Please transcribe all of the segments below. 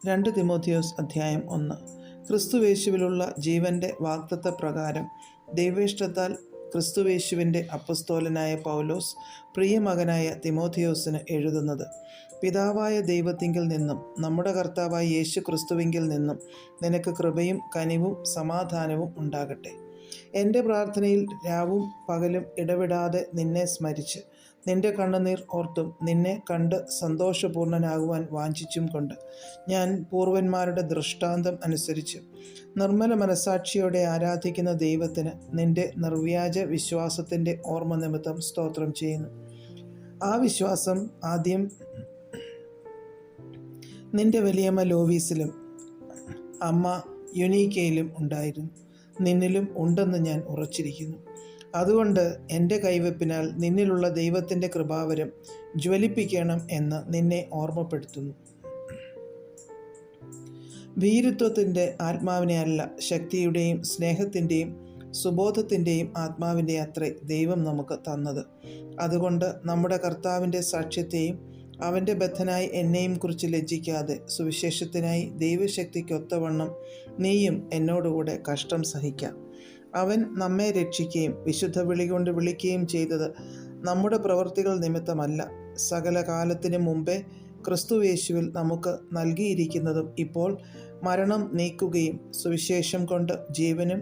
2 തിമോഥെയോസ് അധ്യായം 1. ക്രിസ്തുവേശുവിലുള്ള ജീവൻ്റെ വാഗ്ദത്ത പ്രകാരം ദൈവേഷ്ടത്താൽ ക്രിസ്തുവേശുവിൻ്റെ അപ്പസ്തോലനായ പൗലോസ് പ്രിയമകനായ തിമോഥെയോസിന് എഴുതുന്നത്. പിതാവായ ദൈവത്തിങ്കിൽ നിന്നും നമ്മുടെ കർത്താവായ യേശു ക്രിസ്തുവിങ്കിൽ നിന്നും നിനക്ക് കൃപയും കനിവും സമാധാനവും ഉണ്ടാകട്ടെ. എൻ്റെ പ്രാർത്ഥനയിൽ രാവും പകലും ഇടവിടാതെ നിന്നെ സ്മരിച്ച് നിന്റെ കണ്ണുനീർ ഓർത്തും നിന്നെ കണ്ട് സന്തോഷപൂർണനാകുവാൻ വാഞ്ചിച്ചും കൊണ്ട് ഞാൻ പൂർവന്മാരുടെ ദൃഷ്ടാന്തം അനുസരിച്ച് നിർമ്മല മനസാക്ഷിയോടെ ആരാധിക്കുന്ന ദൈവത്തിന് നിന്റെ നിർവ്യാജ വിശ്വാസത്തിൻ്റെ ഓർമ്മ നിമിത്തം സ്തോത്രം ചെയ്യുന്നു. ആ വിശ്വാസം ആദ്യം നിന്റെ വലിയമ്മ ലോവീസിലും അമ്മ യുനീക്കയിലും ഉണ്ടായിരുന്നു, നിന്നിലും ഉണ്ടെന്ന് ഞാൻ ഉറച്ചിരിക്കുന്നു. അതുകൊണ്ട് എൻ്റെ കൈവെപ്പിനാൽ നിന്നിലുള്ള ദൈവത്തിൻ്റെ കൃപാവരം ജ്വലിപ്പിക്കണം എന്ന് നിന്നെ ഓർമ്മപ്പെടുത്തുന്നു. ഭീരുത്വത്തിൻ്റെ ആത്മാവിനെ അല്ല, ശക്തിയുടെയും സ്നേഹത്തിൻ്റെയും സുബോധത്തിൻ്റെയും ആത്മാവിൻ്റെ അത്രേ ദൈവം നമുക്ക് തന്നത്. അതുകൊണ്ട് നമ്മുടെ കർത്താവിൻ്റെ സാക്ഷ്യത്തെയും അവൻ്റെ ബദ്ധനായി എന്നെയും കുറിച്ച് ലജ്ജിക്കാതെ സുവിശേഷത്തിനായി ദൈവശക്തിക്കൊത്തവണ്ണം നീയും എന്നോടുകൂടെ കഷ്ടം സഹിക്കാം. അവൻ നമ്മെ രക്ഷിക്കുകയും വിശുദ്ധ വിളി കൊണ്ട് വിളിക്കുകയും ചെയ്തത് നമ്മുടെ പ്രവൃത്തികൾ നിമിത്തമല്ല, സകല കാലത്തിനു മുമ്പേ ക്രിസ്തുയേശുവിൽ നമുക്ക് നൽകിയിരിക്കുന്നതും ഇപ്പോൾ മരണം നീക്കുകയും സുവിശേഷം കൊണ്ട് ജീവനും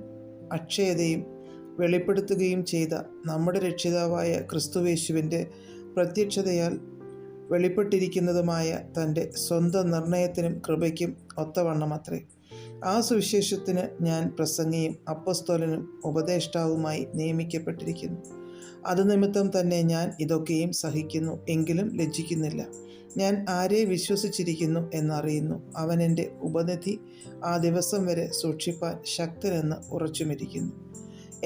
അക്ഷയതയും വെളിപ്പെടുത്തുകയും ചെയ്ത നമ്മുടെ രക്ഷിതാവായ ക്രിസ്തുയേശുവിൻ്റെ പ്രത്യക്ഷതയാൽ വെളിപ്പെട്ടിരിക്കുന്നതുമായ തൻ്റെ സ്വന്തം നിർണയത്തിനും കൃപയ്ക്കും ഒത്തവണ്ണമത്രേ. ആ സുവിശേഷത്തിന് ഞാൻ പ്രസംഗിയും അപ്പസ്തോലനും ഉപദേഷ്ടാവുമായി നിയമിക്കപ്പെട്ടിരിക്കുന്നു. അത് നിമിത്തം തന്നെ ഞാൻ ഇതൊക്കെയും സഹിക്കുന്നു, എങ്കിലും ലജ്ജിക്കുന്നില്ല. ഞാൻ ആരെ വിശ്വസിച്ചിരിക്കുന്നു എന്നറിയുന്നു, അവൻ എൻ്റെ ഉപനിധി ആ ദിവസം വരെ സൂക്ഷിപ്പാൻ ശക്തനെന്ന് ഉറച്ചുമിരിക്കുന്നു.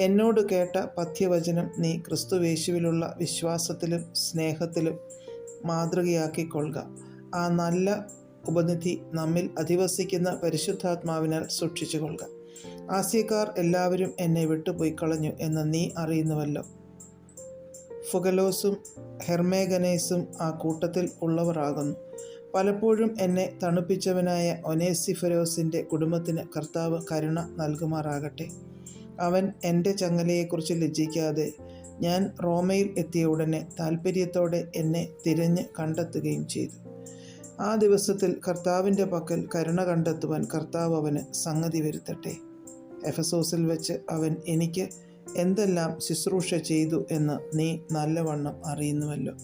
എന്നോട് കേട്ട പഥ്യവചനം നീ ക്രിസ്തുവേശുവിലുള്ള വിശ്വാസത്തിലും സ്നേഹത്തിലും മാതൃകയാക്കിക്കൊള്ളുക. ആ നല്ല ഉപനിധി നമ്മിൽ അധിവസിക്കുന്ന പരിശുദ്ധാത്മാവിനാൽ സൂക്ഷിച്ചു കൊള്ളുക. ആസ്യക്കാർ എല്ലാവരും എന്നെ വിട്ടുപോയി കളഞ്ഞു എന്ന് നീ അറിയുന്നുവല്ലോ. ഫുഗലോസും ഹെർമേഗനേസും ആ കൂട്ടത്തിൽ ഉള്ളവരാകുന്നു. പലപ്പോഴും എന്നെ തണുപ്പിച്ചവനായ ഒനേസിഫരോസിൻ്റെ കുടുംബത്തിന് കർത്താവ് കരുണ നൽകുമാറാകട്ടെ. അവൻ എൻ്റെ ചങ്ങലയെക്കുറിച്ച് ലജ്ജിക്കാതെ ഞാൻ റോമയിൽ എത്തിയ ഉടനെ താൽപ്പര്യത്തോടെ എന്നെ തിരഞ്ഞ് കണ്ടെത്തുകയും ചെയ്തു. ആ ദിവസത്തിൽ കർത്താവിൻ്റെ പക്കൽ കരുണ കണ്ടെത്തുവാൻ കർത്താവ് അവന് സംഗതി വരുത്തട്ടെ. എഫെസോസിൽ വെച്ച് അവൻ എനിക്ക് എന്തെല്ലാം ശുശ്രൂഷ ചെയ്തു എന്ന് നീ നല്ലവണ്ണം അറിയുന്നുവല്ലോ.